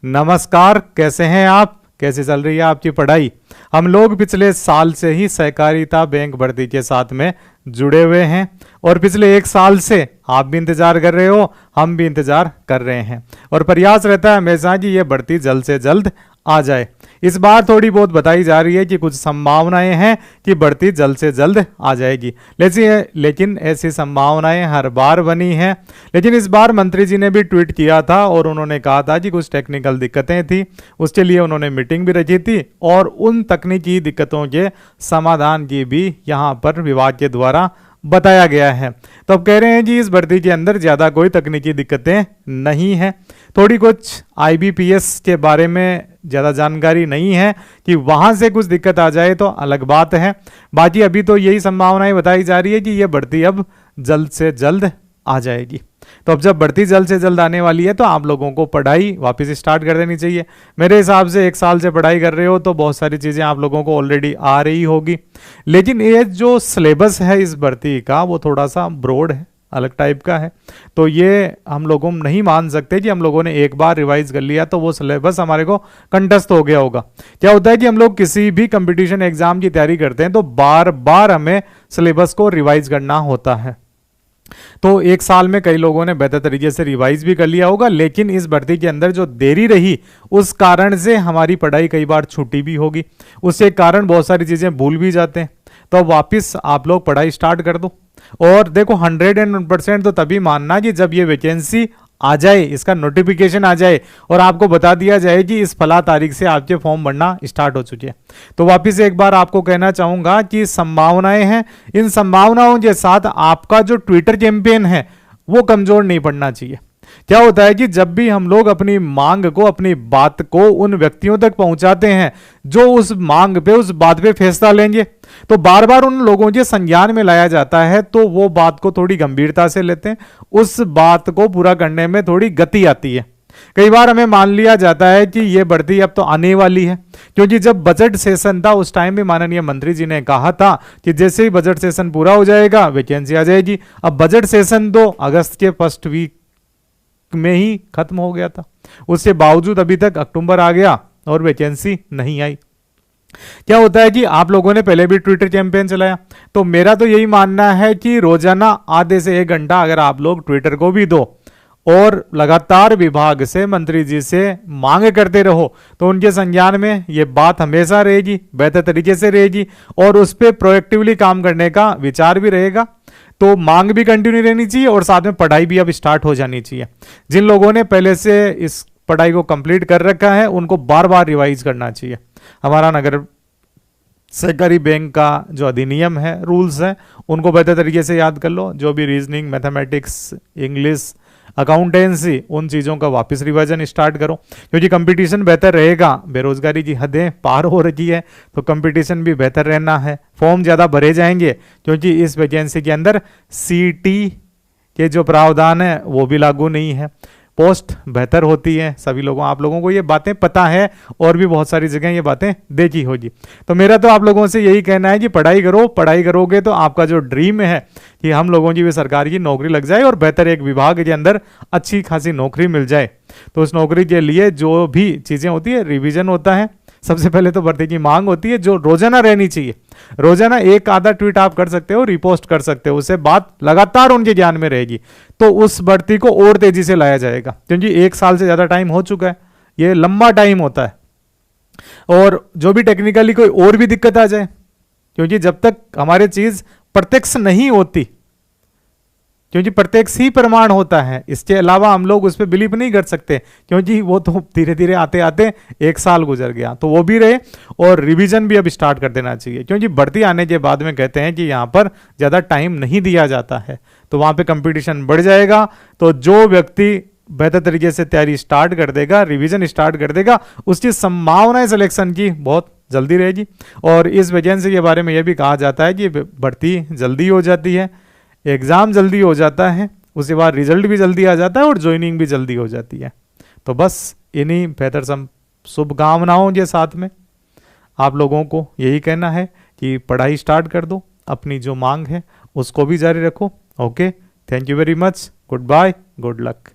नमस्कार, कैसे हैं आप? कैसे चल रही है आपकी पढ़ाई? हम लोग पिछले साल से ही सहकारिता बैंक भर्ती के साथ में जुड़े हुए हैं और पिछले 1 साल से आप भी इंतजार कर रहे हो, हम भी इंतजार कर रहे हैं और प्रयास रहता है हमेशा कि ये भर्ती जल्द से जल्द आ जाए। इस बार थोड़ी बहुत बताई जा रही है कि कुछ संभावनाएं हैं कि भर्ती जल्द से जल्द आ जाएगी, लेकिन ऐसी संभावनाएं हर बार बनी हैं। लेकिन इस बार मंत्री जी ने भी ट्वीट किया था और उन्होंने कहा था कि कुछ टेक्निकल दिक्कतें थी, उसके लिए उन्होंने मीटिंग भी रखी थी और उन तकनीकी दिक्कतों के समाधान की भी यहाँ पर विभाग के द्वारा बताया गया है। तो अब कह रहे हैं कि इस भर्ती के अंदर ज़्यादा कोई तकनीकी दिक्कतें नहीं है। थोड़ी कुछ IBPS के बारे में ज़्यादा जानकारी नहीं है कि वहाँ से कुछ दिक्कत आ जाए तो अलग बात है। बाकी अभी तो यही संभावनाएं बताई जा रही है कि यह भर्ती अब जल्द से जल्द आ जाएगी। तो अब जब भर्ती जल्द से जल्द आने वाली है तो आप लोगों को पढ़ाई वापस स्टार्ट कर देनी चाहिए। मेरे हिसाब से 1 साल से पढ़ाई कर रहे हो तो बहुत सारी चीज़ें आप लोगों को ऑलरेडी आ रही होगी, लेकिन ये जो सिलेबस है इस भर्ती का वो थोड़ा सा ब्रॉड है, अलग टाइप का है। तो ये हम लोगों नहीं मान सकते कि हम लोगों ने एक बार रिवाइज कर लिया तो वो सिलेबस हमारे को कंठस्थ हो गया होगा। क्या होता है कि हम लोग किसी भी कंपटीशन एग्जाम की तैयारी करते हैं तो बार बार हमें सिलेबस को रिवाइज करना होता है। तो 1 साल में कई लोगों ने बेहतर तरीके से रिवाइज भी कर लिया होगा, लेकिन इस भर्ती के अंदर जो देरी रही उस कारण से हमारी पढ़ाई कई बार छूटी भी होगी, उसके कारण बहुत सारी चीज़ें भूल भी जाते हैं। तो अब वापस आप लोग पढ़ाई स्टार्ट कर दो और देखो 100% तो तभी मानना कि जब ये वैकेंसी आ जाए, इसका नोटिफिकेशन आ जाए और आपको बता दिया जाए कि इस फला तारीख से आपके फॉर्म भरना स्टार्ट हो चुके हैं। तो वापस एक बार आपको कहना चाहूंगा कि संभावनाएं हैं, इन संभावनाओं के साथ आपका जो ट्विटर कैंपेन है वो कमजोर नहीं पड़ना चाहिए। क्या होता है कि जब भी हम लोग अपनी मांग को, अपनी बात को उन व्यक्तियों तक पहुंचाते हैं जो उस मांग पे, उस बात पे फैसला लेंगे, तो बार बार उन लोगों के संज्ञान में लाया जाता है तो वो बात को थोड़ी गंभीरता से लेते हैं, उस बात को पूरा करने में थोड़ी गति आती है। कई बार हमें मान लिया जाता है कि ये भर्ती अब तो आने वाली है, क्योंकि जब बजट सेशन था उस टाइम भी माननीय मंत्री जी ने कहा था कि जैसे ही बजट सेशन पूरा हो जाएगा वैकेंसी आ जाएगी। अब बजट सेशन तो अगस्त के फर्स्ट वीक में ही खत्म हो गया था, उसके बावजूद अभी तक अक्टूबर आ गया और वैकेंसी नहीं आई। क्या होता है कि आप लोगों ने पहले भी ट्विटर कैंपेन चलाया, तो मेरा तो यही मानना है कि रोजाना आधे से 1 घंटा अगर आप लोग ट्विटर को भी दो और लगातार विभाग से, मंत्री जी से मांग करते रहो तो उनके संज्ञान में ये बात हमेशा रहेगी, बेहतर तरीके से रहेगी और उस पर प्रोएक्टिवली काम करने का विचार भी रहेगा। तो मांग भी कंटिन्यू रहनी चाहिए और साथ में पढ़ाई भी अब स्टार्ट हो जानी चाहिए। जिन लोगों ने पहले से इस पढ़ाई को कंप्लीट कर रखा है उनको बार बार रिवाइज करना चाहिए। हमारा नगर सहकारी बैंक का जो अधिनियम है, रूल्स हैं, उनको बेहतर तरीके से याद कर लो। जो भी रीजनिंग, मैथमेटिक्स, इंग्लिश, अकाउंटेंसी, उन चीज़ों का वापस रिवीजन स्टार्ट करो, क्योंकि कंपटीशन बेहतर रहेगा। बेरोजगारी की हदें पार हो रही है तो कंपटीशन भी बेहतर रहना है, फॉर्म ज़्यादा भरे जाएंगे क्योंकि इस वैकेंसी के अंदर CT के जो प्रावधान है वो भी लागू नहीं है, पोस्ट बेहतर होती है। सभी लोगों, आप लोगों को ये बातें पता है और भी बहुत सारी जगह ये बातें देखी होगी। तो मेरा तो आप लोगों से यही कहना है कि पढ़ाई करो, पढ़ाई करोगे तो आपका जो ड्रीम है कि हम लोगों की भी सरकार की नौकरी लग जाए और बेहतर एक विभाग के अंदर अच्छी खासी नौकरी मिल जाए, तो उस नौकरी के लिए जो भी चीज़ें होती है, रिविजन होता है, सबसे पहले तो भर्ती की मांग होती है जो रोजाना रहनी चाहिए। रोजाना एक आधा ट्वीट आप कर सकते हो, रिपोस्ट कर सकते हो, उससे बात लगातार उनके ज्ञान में रहेगी तो उस भर्ती को और तेजी से लाया जाएगा, क्योंकि 1 साल से ज्यादा टाइम हो चुका है, ये लंबा टाइम होता है। और जो भी टेक्निकली कोई और भी दिक्कत आ जाए, क्योंकि जब तक हमारी चीज प्रत्यक्ष नहीं होती, क्योंकि प्रत्यक्ष ही प्रमाण होता है, इसके अलावा हम लोग उस पर बिलीव नहीं कर सकते, क्योंकि वो तो धीरे धीरे आते आते 1 साल गुजर गया। तो वो भी रहे और रिवीजन भी अब स्टार्ट कर देना चाहिए, क्योंकि भर्ती आने के बाद में कहते हैं कि यहाँ पर ज़्यादा टाइम नहीं दिया जाता है, तो वहाँ पे कंपटीशन बढ़ जाएगा। तो जो व्यक्ति बेहतर तरीके से तैयारी स्टार्ट कर देगा, रिवीजन स्टार्ट कर देगा, उसकी संभावना सिलेक्शन की बहुत जल्दी रहेगी। और इस वैकेंसी के बारे में यह भी कहा जाता है कि भर्ती जल्दी हो जाती है, एग्ज़ाम जल्दी हो जाता है, उसके बाद रिजल्ट भी जल्दी आ जाता है और ज्वाइनिंग भी जल्दी हो जाती है। तो बस इन्हीं बेहतर शुभकामनाओं के साथ में आप लोगों को यही कहना है कि पढ़ाई स्टार्ट कर दो, अपनी जो मांग है उसको भी जारी रखो। Okay, thank you very much, good bye, good luck.